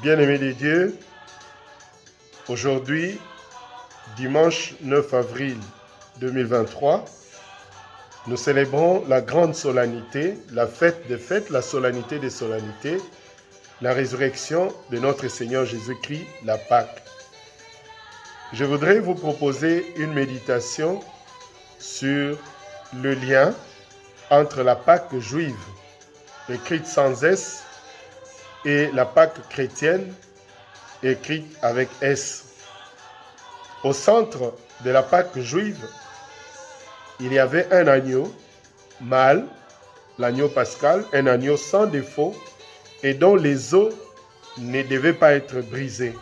Bien-aimés de Dieu, aujourd'hui, dimanche 9 avril 2023, nous célébrons la grande solennité, la fête des fêtes, la solennité des solennités, la résurrection de notre Seigneur Jésus-Christ, la Pâque. Je voudrais vous proposer une méditation sur le lien entre la Pâque juive, écrite sans S, et la Pâque chrétienne, écrite avec S. Au centre de la Pâque juive, il y avait un agneau mâle, l'agneau pascal, un agneau sans défaut et dont les os ne devaient pas être brisés.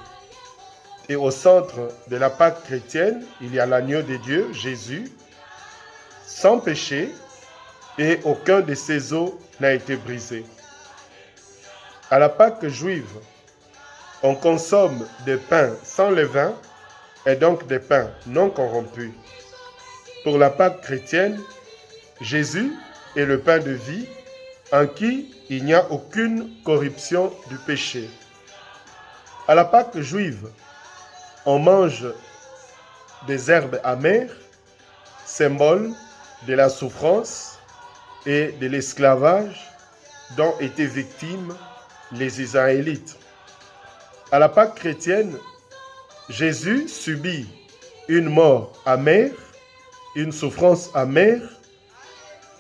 Et au centre de la Pâque chrétienne, il y a l'agneau de Dieu, Jésus, sans péché, et aucun de ses os n'a été brisé. À la Pâque juive, on consomme des pains sans levain et donc des pains non corrompus. Pour la Pâque chrétienne, Jésus est le pain de vie en qui il n'y a aucune corruption du péché. À la Pâque juive, on mange des herbes amères, symbole de la souffrance et de l'esclavage dont étaient victimes les Israélites. À la Pâque chrétienne, Jésus subit une mort amère, une souffrance amère,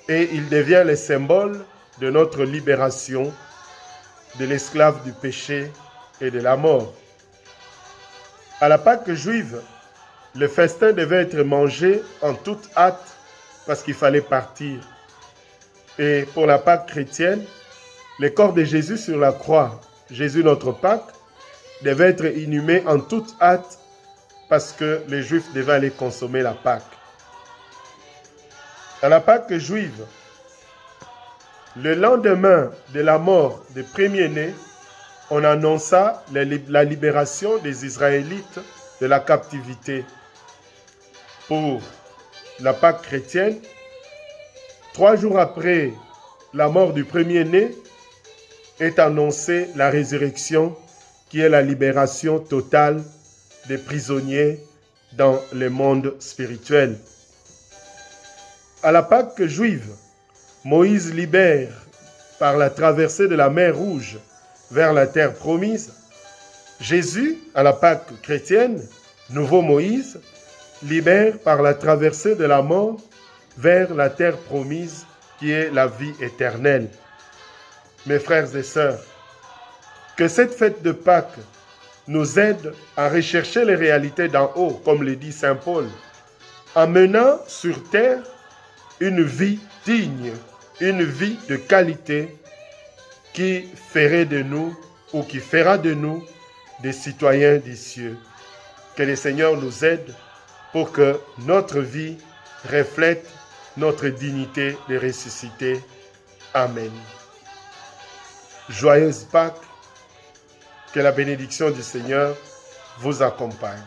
et il devient le symbole de notre libération de l'esclave du péché et de la mort. À la Pâque juive, le festin devait être mangé en toute hâte parce qu'il fallait partir. Et pour la Pâque chrétienne, le corps de Jésus sur la croix, Jésus notre Pâque, devait être inhumé en toute hâte parce que les Juifs devaient aller consommer la Pâque. À la Pâque juive, le lendemain de la mort des premiers-nés, on annonça la libération des Israélites de la captivité. Pour la Pâque chrétienne, 3 jours après la mort du premier-né, est annoncée la résurrection qui est la libération totale des prisonniers dans le monde spirituel. À la Pâque juive, Moïse libère par la traversée de la mer Rouge vers la terre promise. Jésus, à la Pâque chrétienne, nouveau Moïse, libère par la traversée de la mort vers la terre promise qui est la vie éternelle. Mes frères et sœurs, que cette fête de Pâques nous aide à rechercher les réalités d'en haut, comme le dit Saint Paul, en menant sur terre une vie digne, une vie de qualité qui ferait de nous ou qui fera de nous des citoyens des cieux. Que le Seigneur nous aide pour que notre vie reflète notre dignité de ressuscité. Amen. Joyeuse Pâques, que la bénédiction du Seigneur vous accompagne.